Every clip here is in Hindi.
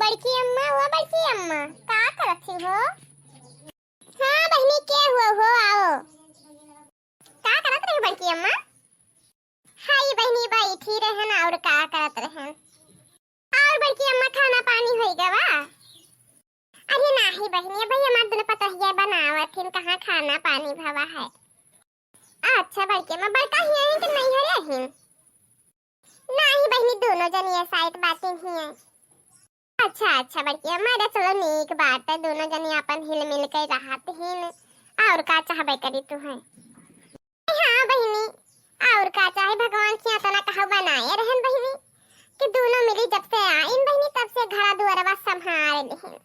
बड़की अम्मा वो बड़की अम्मा का करत हो? हाँ बहनी के हुआ हो आओ। का करत रहे बड़की अम्मा? हाय बहनी बैठी रहन और का करत रहन? और बड़की अम्मा खाना पानी होई गवा? अरे नाही बहनी भाई हमार दोनों पता है बनावत हिन कहाँ खाना पानी भवा है। अच्छा बड़की अम्मा बड़का ही है कि नहीं हरे हिन? नहीं बहनी दोनों जनी साइड बातें ही हैं। अच्छा बड़की अम्मा रे चलो नीक बात है दोनों जनी अपन हिल मिल के रहत हिन और का चाहबे करी तू है। हाँ बहनी और का चाहे भगवान की तना कहा बनाए रहन बहनी कि दोनों मिली जब से आइन बहनी तब से घर दुआरवा संभाल लेहिन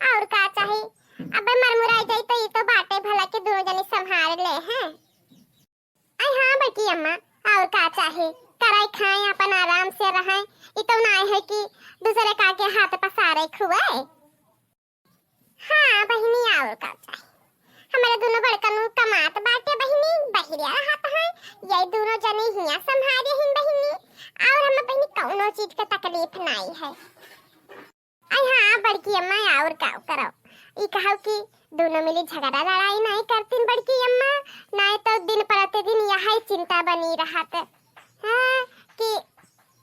और का चाहे अब मरमुराई जाई तो ये तो बाटे भला के दोनों जनी संभाल ले हैं। आई हाँ बड़की अम्मा और का चाहे कराई खाए अपन आराम से रहें ये तो ना है कि दूसरे का के हाथ पसारे खुआए। हाँ बहनी और का चाहे हमारे दोनों बड़कन कमात बाटे बहनी बहिरिया हाथ है ये दोनों जने हिया संभाले हिन बहनी और हम बहनी कौनो चीज का तकलीफ नहीं है। आई हाँ बड़की अम्मा और का करो ये कहो कि दोनों मिली झगड़ा लड़ाई नहीं करती बड़की अम्मा नहीं तो दिन प्रतिदिन यही चिंता बनी रहत हाँ कि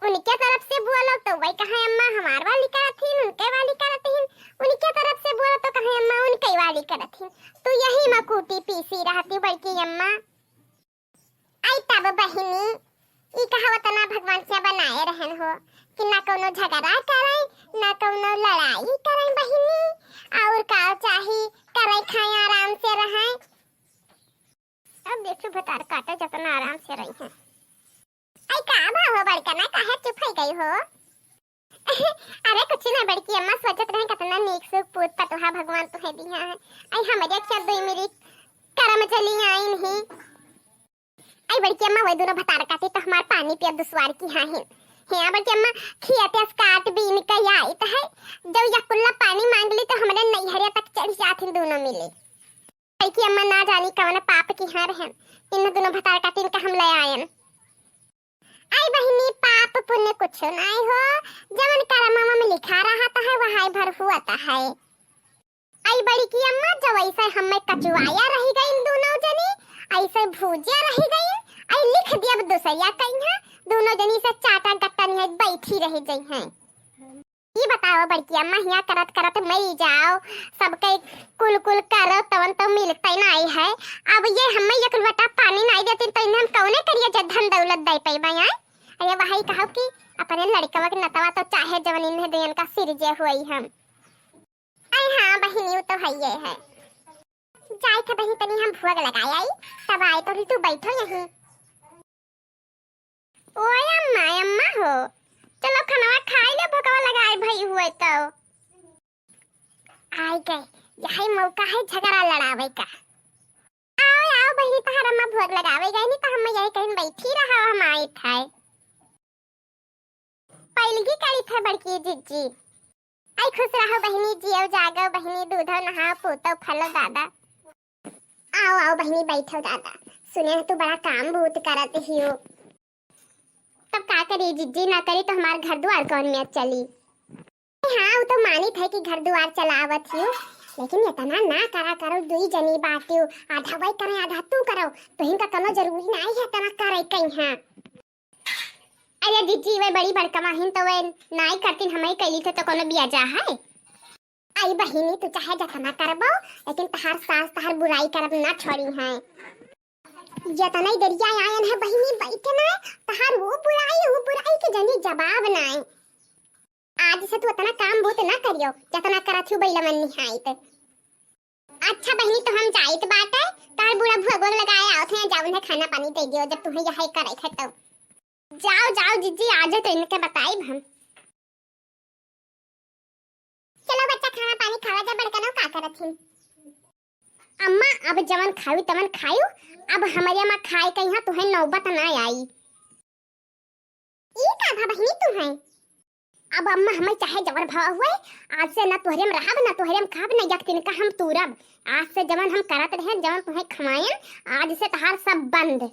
उनके तरफ से बोलो तो वही कहे अम्मा हमार वाली करथिन उनके वाली करथिन उनके तरफ से बोलो तो कहे अम्मा उनके वाली करथिन तो यही मकूटी पीसी रहती बड़की अम्मा। आई तब बहिनी ई कहावत ना भगवान से बनाए रहन हो कि ना कोनो झगड़ा करे ना कोनो लड़ाई करे बहिनी और का चाही करे खाए आराम से रहे। अब देखो भतार काटा जतना आराम से रही है। आई का भाव बड़का ना काहे चुप हो गई हो? अरे कुछ ना बड़की अम्मा सोचत रहे कितना नीक सुख पूत पतोहा भगवान तुहे दिया है। आई हमारे अच्छा दो मेरी करम चली आई नहीं। आई बड़की अम्मा वही दोनों भतार काटे तो हमार पानी पिया दुश्वार की हां है। हां बड़की अम्मा खियाते काट बीन का आई तो है जब या कुल्ला पानी मांग ली तो हमरे नैहरिया तक चढ़ जाथिन दोनों मिले। बड़की अम्मा ना जानी कौन पाप की हां रहन इन दोनों भतार काटे इनका हम ले आयन। आई बहनी पाप पुण्य कुछ नहीं हो जवन कर्मवा में लिखा रहता है वही भर हुआता है। आई बड़ी की अम्मा जब ऐसे हमें कचुआया रही गई इन दोनों जनी ऐसे भूजिया रही गई आई लिख दिया दूसरिया कहीं है दोनों जनी से चाटा गट्टा नहीं बैठी रह गई हैं। ये बताओ बड़की अम्मा यहाँ करत करत मई जाओ सबके कुल कुल करो तवन तो मिलते नहीं है। अब ये हमें एक लोटा पानी नहीं देती तो इन्हें हम कौने करिए जब धन दौलत दे पाई भाई। अरे वही कहो कि अपने लड़कवा के नतवा तो चाहे जवन इन्हें देन का सिर जे हुई हम। आई हाँ बहनी तो है ये है जाए था बहनी तनी हम भोग लगाए आई तब आए तो तू बैठो यहीं। ओए अम्मा अम्मा हो चलो खाना खाई ले भगवा लगाए भाई हुए तो आई गए यही मौका है झगड़ा लड़ावे का। आओ आओ बहनी तहार अम्मा भोग लगावे गई नहीं तो हम यही कहीं बैठी रहा हम आई थे पहली करी थे बड़की जिज्जी। आई खुश रहो बहनी जियो जागो बहनी दूधो नहा पोतो फलो दादा। आओ आओ बहनी बैठो दादा सुने तू बड़ा काम बहुत करत ही हो तब का करी जिज्जी ना करी तो हमार घर द्वार कौन में चली। हाँ वो तो मानी थे कि घर द्वार चलावत हो लेकिन इतना ना करा करो दुई जनी बाटियो आधा वही करे आधा तू करो तो इनका कोनो जरूरी नहीं है तना करे कहीं। हाँ अरे जिज्जी वे बड़ी बड़कमा हिन तो वे नहीं करती हमें कैली थे तो कोनो बिया जा है। आई बहिनी तू चाहे जतना करबो लेकिन तहार सास तहार बुराई करब ना छोड़ी है। जतना दरिया आयन है बहिनी बैठे ना तहार वो बुराई के जनी जवाब नहीं। आज से तू इतना काम बहुत ना करियो जतना करत हूं बैला मन निहाई ते। अच्छा बहिनी तो हम जाइत बात है तार बुरा भगोग लगाए आवत है जावन है खाना पानी दे दियो जब तुम्हें यही करे है तो जाओ जाओ जिज्जी आज तो इनके बताई हम। चलो बच्चा खाना पानी खावा जा बड़कनो का करत हिन। अम्मा अब जवन खाऊ तवन खाऊ अब हमारे अम्मा खाए कहीं तुहे नौबत ना आई। ई का भा बहिनी तू है अब अम्मा हमें चाहे जबर भाव हुए आज से ना तुहरे में रहब ना तुहरे में खाब ना यक तिनका हम तूरब आज से जवन हम करत रहे जवन तुहे खमायन आज से तहार सब बंद।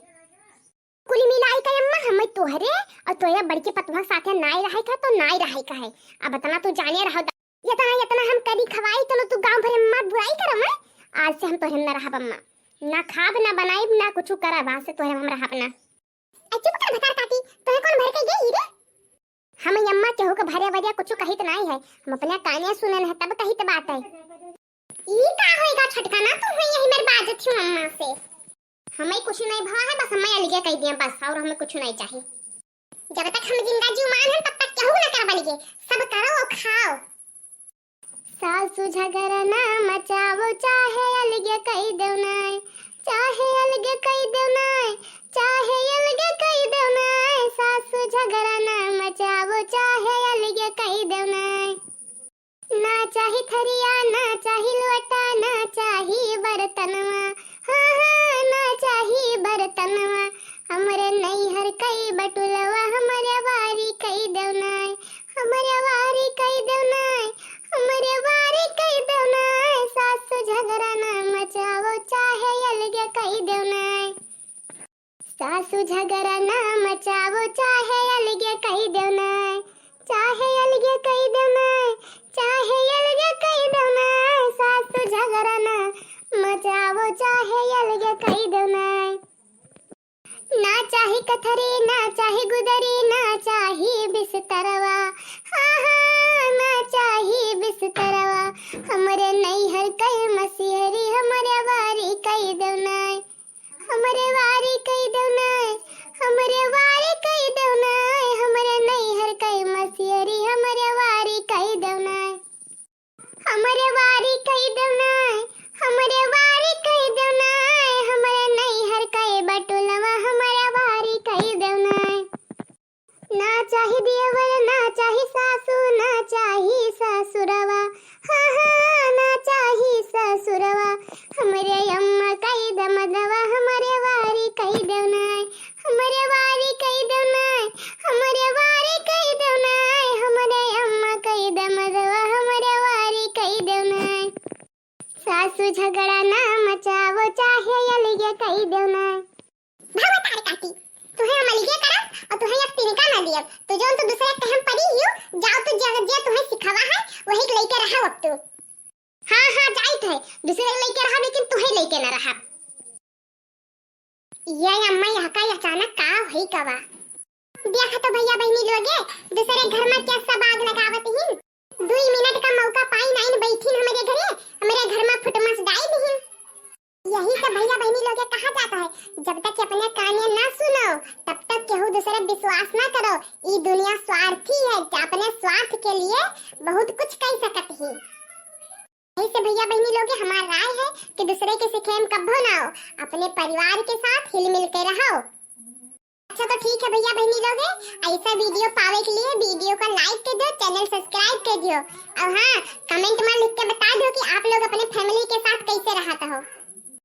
कुल मिलाई के अम्मा हम तोहरे और तोहरे बड़के पतवा साथे नाई रहे का तो नाई रहे का है। अब बतना तू जाने रहो इतना हम करी खवाई तो तू गांव भर में मत बुराई कर मैं। आज से हम तोहरे न रहब अम्मा, ना खाब ना बनाई ना कुछ करब, आज से तोहरे हम रहब ना। चुप कर भकार काटी, तोहे कौन भर के गई रे? हम अम्मा केहू के भरे भरे कुछ कहित नहीं है, हम अपने काने सुनन है तब कहित बात है। ई का होएगा छटका ना तू है यही मेरे बात थी अम्मा से। हमें कुछ नहीं भवा है, बस हमें अलगे कह दिया बस, और हमें कुछ नहीं चाहिए। जब तक हम जिंदा जीवन हैं तब तक केहू ना कर बलिए, सब करो और खाओ। सासु झगड़ा ना मचावो, चाहे अलगे कह दो नाय, चाहे अलगे कह दो नाय, चाहे अलगे कह दो नाय। सासु झगड़ा ना मचावो, चाहे अलगे कह दो नाय। ना चाही थरिया ना चाही लोटा ना चाही बर्तनवा, हाँ हाँ ना चाही बर्तनवा। हमरे नैहर कई बटुलवा, हमरे वारी कई देवनाय, हमरे वारी कई देवनाय, हमरे वारी कई देवनाय। सासु झगड़ा ना मचावो, चाहे अलगे कई देवनाय। सासु झगड़ा ना मचावो, चाहे अलगे कई देवनाय, चाहे अलगे कई देवनाय, चाहे अलगे कई देवनाय। सासु झगड़ा ना मचावो, चाहे अलगे कई देवनाय। ना चाही कथरी ना चाही गुदरी ना चाही बिस्तरवा, हाँ हाँ ना चाही बिस्तरवा। हमरे नैहर कई मसीहरी, हमरे वारी कई देवनाय, हमरे वारी कई देवनाय, हमरे वारी कई देवनाय। हमरे नैहर कई मसीहरी, हमरे वारी कई देवनाय, हमरे वारी कई देवनाय, हमरे वारी कई देवनाय। हमरे नैहर कई बटुलवा, हमरे वारी कई देवनाय। ना चाही देवर ना चाही सासू ना चाही ससुरवा, हाँ हाँ ना चाही ससुरवा। हमरे अम्मा कई दमदवा, हमरे वारी कई देवनाय, हमरे वारी कई देवनाय, हमरे वारी कई देवनाय। हमरे अम्मा कई दमदवा, हमरे वारी कई देवनाय। सासु झगड़ा ना मचावो, चाहे अलगे कई देवनाय। भाव तार काटी, तुहे हम अलगे करब और तुहे एक तिनका ना दियब, तो जोन तो दूसरे के हम पड़ी हियो, जाओ तो जे तुहे सिखावा है वही लेके रहा अब तू। हां हां जाइत है, दूसरे लेके रहा लेकिन तुहे लेके ना रहा। ये अम्मा यह का अचानक का होई कवा? देखा तो भैया बहनी लोगे दूसरे घर में कैसा बाग लगावत हिन। 2 मिनट का मौका पाई नहीं बैठी हमारे घरे, हमारे घर में फुटमस डाई नहीं। यही तो भैया बहनी लोगे कहा जाता है, जब तक अपने काने ना सुनो तब तक केहू दूसरे विश्वास ना करो। ये दुनिया स्वार्थी है, अपने स्वार्थ के लिए बहुत कुछ कर सकत ही। ऐसे भैया बहनी लोगे हमारा राय है कि दूसरे के सिखेम कब्बो ना हो, अपने परिवार के साथ हिल मिल के रहो। अच्छा तो ठीक है भैया बहनी लोगे, ऐसा वीडियो पावे के लिए वीडियो को लाइक कर दो, चैनल सब्सक्राइब कर दियो और हाँ कमेंट में लिख के बता दो कि आप लोग अपने फैमिली के साथ कैसे रहते हो।